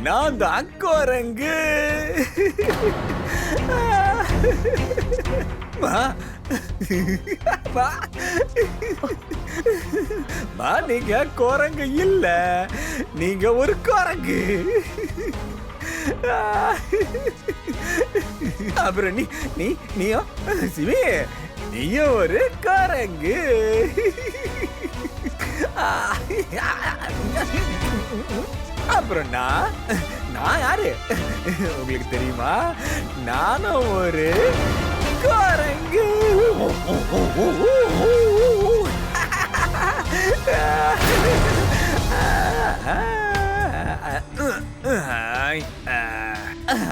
நான் தான் குரங்கு. மா. மா, நீங்க குரங்கு இல்ல, நீங்க ஒரு குரங்கு. அப்புறம் நீயோ சிவி, நீயும் ஒரு குரங்கு. அப்புறம் நான் யாரு உங்களுக்கு தெரியுமா? நானும் ஒரு குரங்கு.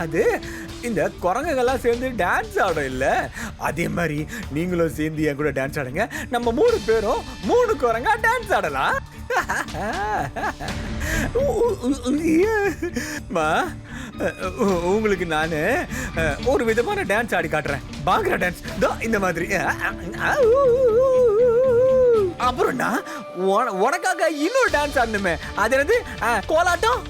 அது இந்த குரங்குகள்லாம் சேர்ந்து டான்ஸ் ஆடும் இல்ல, அதே மாதிரி நீங்களும் சேர்ந்து என் கூட டான்ஸ் ஆடுங்க. நம்ம 3 பேரும் 3 குரங்கா டான்ஸ் ஆடலாம். மா, உங்களுக்கு நானு ஒரு விதமான டான்ஸ் ஆடி காட்டுறேன். பாங்கரா டான்ஸ் இந்த மாதிரி. அப்புறம் நான் உனக்காக இன்னொரு டான்ஸ் ஆடணுமே, அது என்னது? கோலாட்டம்.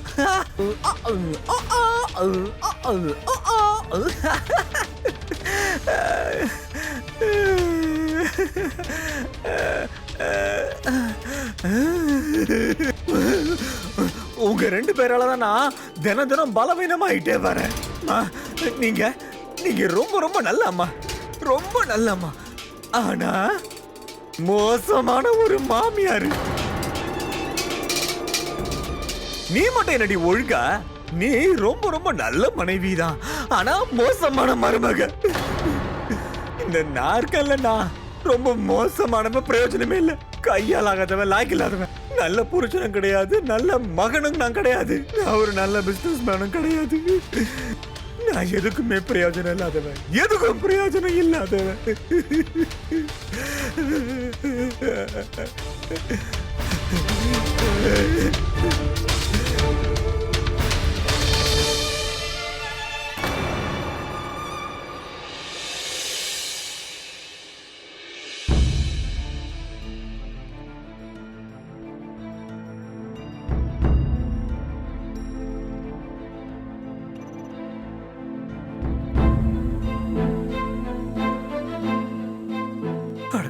உங்க 2 பேரால தான் நான் தினம் பலவீனமாயிட்டே வரேன். நீங்க ரொம்ப ரொம்ப நல்ல அம்மா, ரொம்ப நல்ல அம்மா. ஆனா மோசமான ஒரு மாமியாரு. நீ மட்டும் என்னடி ஒழுங்கா? நீ ரொம்ப ரொம்ப நல்ல மனைவிதான், ஆனா மோசமான மருமக. இந்த நாற்கல்ல நான் ரொம்ப மோசமானவன், பிரயோஜனமே இல்ல. கையால் ஆகாதவன், லாய்க்கு இல்லாதவன், நல்ல புருஷனும் கிடையாது, நல்ல மகனும் நான் கிடையாது, நான் ஒரு நல்ல பிசினஸ் மேனும் கிடையாது. நான் எதுக்குமே பிரயோஜனம் இல்லாதவன், எதுக்கும் பிரயோஜனம் இல்லாதவன்.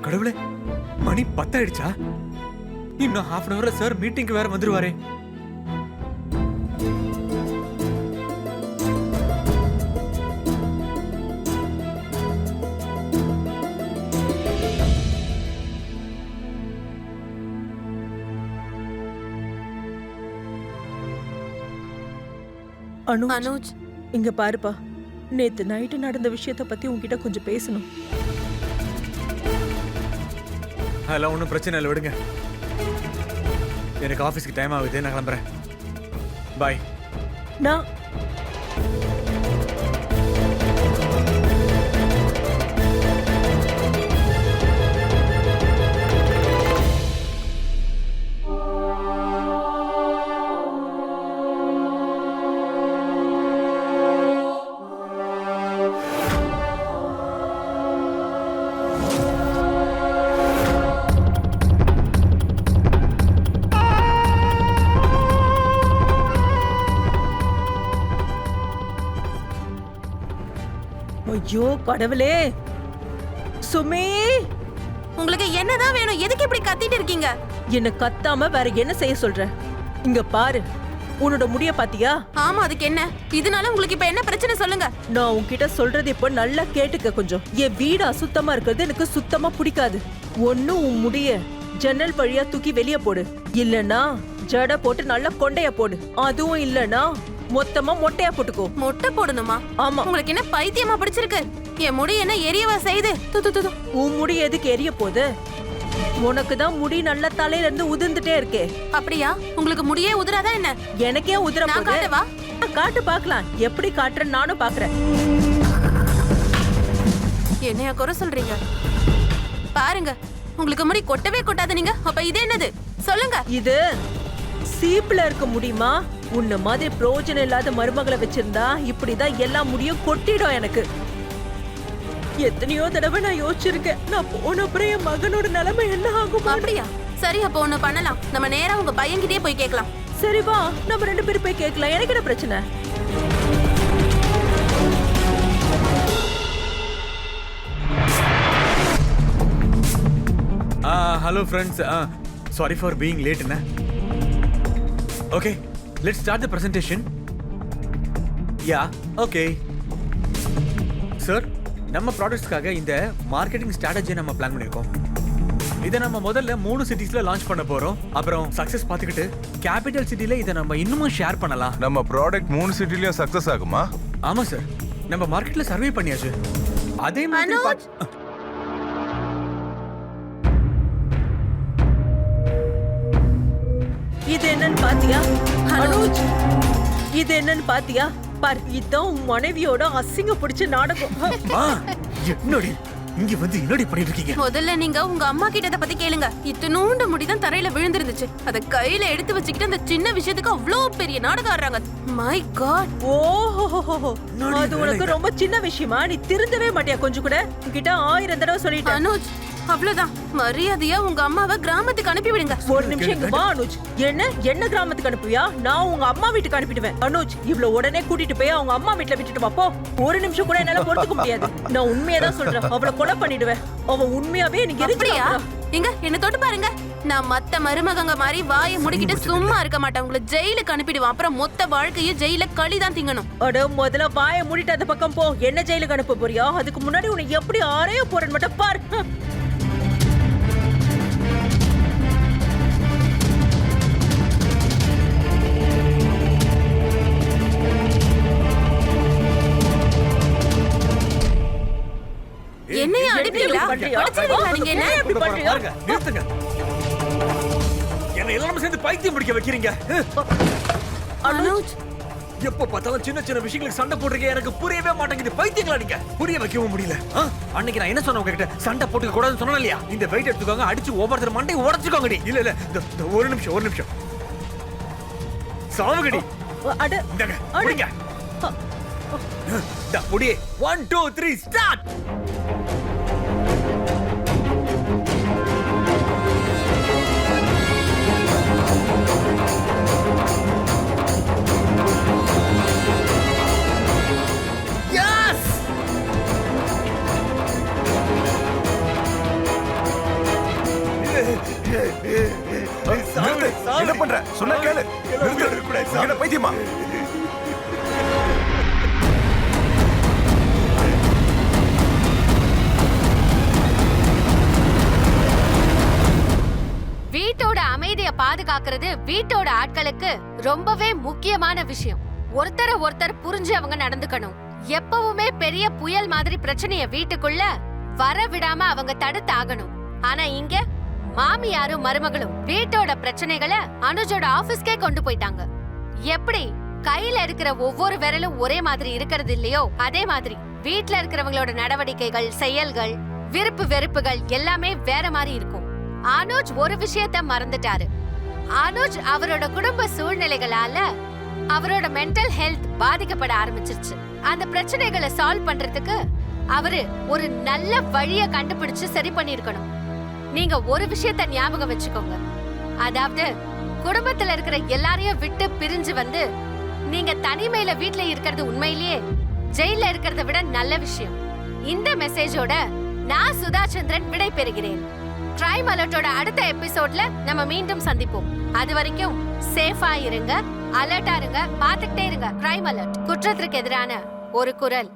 கடவுளே, மணி 10 ஆயிடுச்சா? இன்னும் half an hourல சார் மீட்டிங்க்கு வேற வந்துருவாரே. அனுஜ், இங்க பாருப்பா, நேத்து நைட்டு நடந்த விஷயத்த பத்தி உன்கிட்ட கொஞ்சம் பேசணும். அதெல்லாம் ஒன்றும் பிரச்சனை இல்லை, விடுங்க. எனக்கு ஆஃபீஸ்க்கு டைம் ஆகுது, நான் கிளம்புறேன். பாய். நான் ஐயோ கடவுளே, சுமி, உங்களுக்கு என்னதான் வேணும்? எதுக்கு இப்படி கத்திட்டு இருக்கீங்க? என்ன கத்தாம வேற என்ன செய்ய சொல்ற? இங்க பாரு, உன்னோட முடிய பாத்தியா? ஆமா, அதுக்கு என்ன? இதனால உங்களுக்கு இப்ப என்ன பிரச்சனை சொல்லுங்க. நான் உன்கிட்ட சொல்றது இப்ப நல்லா கேட்டுக்க கொஞ்சம். என் வீடு அசுத்தமா இருக்கிறது எனக்கு சுத்தமா பிடிக்காது. ஒண்ணு உன் முடிய ஜன்னல் வழியா தூக்கி வெளிய போடு, இல்லனா ஜட போட்டு நல்லா கொண்டைய போடு, அதுவும் இல்லனா மொத்தமா மொட்டையா போட்டுக்கோ. மொட்டை போடணுமா? ஆமா. உங்களுக்கு என்ன பைத்தியமா பிடிச்சிருக்கு? என் முடி என்ன எரியவா செய்யுது? உன் முடி எதுக்கு எரிய போகுது? உனக்கு தான் முடி நல்ல தலையில இருந்து உதிர்ந்துட்டே இருக்கே. அப்படியா? உங்களுக்கு முடியே உதிராதா என்ன? எனக்கே உதிர நான் போகுது. காட்டவா? காட்டு பாக்கலாம், எப்படி காட்டுறேன்னு நானும் பாக்குறேன். என்னையா குறை சொல்றீங்க? பாருங்க, உங்களுக்கு முடி கொட்டவே கொட்டாது. நீங்க அப்ப இது என்னது சொல்லுங்க? இது சீப்ல இருக்க முடியுமா? உன்ன மாதிரி பிரயோஜனம் இல்லாத மருமகளை வச்சிருந்தா இப்படிதான் எல்லா முடியும் கொட்டிடும் எனக்கு. எத்தனையோ தடவை நான் யோசிச்சிருக்கேன், நான் போன அப்புறம் என் மகனோட நிலைமை என்ன ஆகும். அப்படியா? சரி, அப்போ ஒண்ணு பண்ணலாம். நம்ம நேரா உங்க பையன்கிட்டயே போய் கேட்கலாம். சரி வா, நம்ம 2 பேரும் போய் கேட்கலாம். எனக்கு என்ன பிரச்சனை? Hello friends, sorry for being late. என்ன okay, let's start the presentation. Yeah okay sir, நம்ம ப்ராடக்ட்ஸ்க்காக இந்த மார்க்கெட்டிங் ஸ்ட்ராட்டஜியை நம்ம பிளான் பண்ணியிருக்கோம். இதை நம்ம முதல்ல 3 சிட்டிஸ்ல லான்ச் பண்ண போறோம். அப்புறம் சக்சஸ் பார்த்துக்கிட்டு கேபிட்டல் சிட்டில இதை நம்ம இன்னும் ஷேர் பண்ணலாம். நம்ம ப்ராடக்ட் 3 சிட்டிலயும் சக்சஸ் ஆகுமா? ஆமா சார், நம்ம மார்க்கெட்ல சர்வே பண்ணியாச்சு. அதே மாதிரி அனுஜ்! இது என்னன்னு பாத்தியா அனுஜ்? இது என்னன்னு பாத்தியா? பார், இதான் உன் மனைவியோட அசிங்க பிடிச்ச நாடகம். என்னடி இங்க வந்து என்னடி பண்ணிட்டு இருக்கீங்க? முதல்ல நீங்க உங்க அம்மா கிட்ட இத பத்தி கேளுங்க. இத்தனூண்டு முடிதான் தரையில விழுந்திருந்துச்சு. அத கையில எடுத்து வச்சுக்கிட்டு அந்த சின்ன விஷயத்துக்கு அவ்வளோ பெரிய நாடகம் ஆடுறாங்க. My God! ஓஹோ, அது உனக்கு ரொம்ப சின்ன விஷயமா? நீ திருந்தவே மாட்டியா கொஞ்சம் கூட? உன்கிட்ட 1000 தடவை சொல்லிட்டேன். அனுஜ், அவ்வளவுதான். மரியாதையா உங்க அம்மாவை கிராமத்துக்கு அனுப்பி விடுங்க. ஒரு நிமிஷம் இங்க வா அனுஜ். என்ன கிராமத்துக்கு அனுப்புவியா? நான் உங்க அம்மா வீட்டுக்கு அனுப்பிடுவேன். அனுஜ், இவ்ளோ உடனே கூட்டிட்டு போய் அவங்க அம்மா வீட்டுல விட்டுட்டு வா போ. ஒரு நிமிஷம் கூட என்னால பொறுத்துக்க முடியாது. நான் உண்மையா தான் சொல்றேன். அவளை கொலை பண்ணிடுவேன். அவ உண்மையாவே எனக்கு அப்படியா? எரிச்சலா. எங்க என்ன தொட்டு பாருங்க. நான் மத்த மருமகங்க மாதிரி வாயை முடிக்கிட்டு சும்மா இருக்க மாட்டேன். உங்களை ஜெயிலுக்கு அனுப்பிடுவான். அப்புறம் மொத்த வாழ்க்கையும் ஜெயில களிதான் திங்கணும். அட, முதல்ல வாயை மூடிட்டு அந்த பக்கம் போ. என்ன ஜெயிலுக்கு அனுப்ப போறியா? அதுக்கு முன்னாடி உன்னை எப்படி ஆரைய போறேன்னு மட்டும் பாரு. என்னைய அடிப்பீங்களா? அடிச்சிருவீங்களா நீங்க என்ன? எப்படி பண்றியா? நிறுத்துங்க. என்ன எல்லாரும் சேர்ந்து பைத்தியம் பிடிக்க வைக்கிறீங்க. அனுஜ், எப்ப பார்த்தாலும் சின்ன சின்ன விஷயங்களுக்கு சண்டை போடுறீங்க. எனக்கு புரியவே மாட்டேங்குது. பைத்தியங்களா நீங்க? புரிய வைக்கவும் முடியல. அன்னைக்கு நான் என்ன சொன்னேன் உங்ககிட்ட? சண்டை போட்டுக்க கூடாதுன்னு சொன்னேன் இல்லையா? இந்த வெயிட் எடுத்துக்கோங்க, அடிச்சு ஒவ்வொருத்தர் மண்டையை உடைச்சுக்கோங்கடி. இல்ல ஒரு நிமிஷம் சாவுகடி. அட, இந்தாங்க, புடிங்க. டா புடி. 1 2 3 ஸ்டார்ட். என்ன பண்ற? சொன்னா கேளு. என்ன பைத்தியமா? வீட்டோட அமைதியை பாதுகாக்கிறது வீட்டோட ஆட்களுக்கு ரொம்பவே முக்கியமான விஷயம். ஒருத்தர் புரிஞ்சு அவங்க நடந்துக்கணும். எப்பவுமே பெரிய புயல் மாதிரி பிரச்சனைய வீட்டுக்குள்ள வர விடாம அவங்க தடுத்து ஆகணும். ஆனா இங்க மாமியாரும் மருமகளும் வீட்டோட பிரச்சனைகளை அனுஜோட ஆபீஸ்க்கே கொண்டு போயிட்டாங்க. எப்படி கையில இருக்கிற ஒவ்வொரு விரலும் ஒரே மாதிரி இருக்கிறது இல்லையோ, அதே மாதிரி வீட்ல இருக்கிறவங்களோட நடவடிக்கைகள், செயல்கள், விருப்பு வெறுப்புகள் எல்லாமே வேற மாதிரி இருக்கும். அனுஜ் ஒரு விஷயத்த மறந்துட்டாரு. அனுஜ் அவரோட குடும்ப சூழ்நிலைகளால அவரோட மென்டல் ஹெல்த் பாதிக்கப்பட ஆரம்பிச்சிருச்சு. அந்த பிரச்சனைகளை சால்வ் பண்றதுக்கு அவரு ஒரு நல்ல வழிய கண்டுபிடிச்சு சரி பண்ணிருக்கணும். நீங்க ஒரு விஷயத்த ஞாபகம் வச்சுக்கோங்க. அதாவது குடும்பத்துல இருக்கிற எல்லாரையும் விட்டு பிரிஞ்சு வந்து நீங்க தனிமையில வீட்ல இருக்கிறது உண்மையிலேயே ஜெயில இருக்கிறத விட நல்ல விஷயம். இந்த மெசேஜோட நான் சுதா சந்திரன் விடை பெறுகிறேன். கிரைம் அலர்ட்டோட அடுத்த எபிசோட்ல நம்ம மீண்டும் சந்திப்போம். அது வரைக்கும் சேஃபா இருங்க, அலர்ட்டா இருங்க, பாத்துக்கிட்டே இருங்க. கிரைம் அலர்ட், குற்றத்திற்கு எதிரான ஒரு குரல்.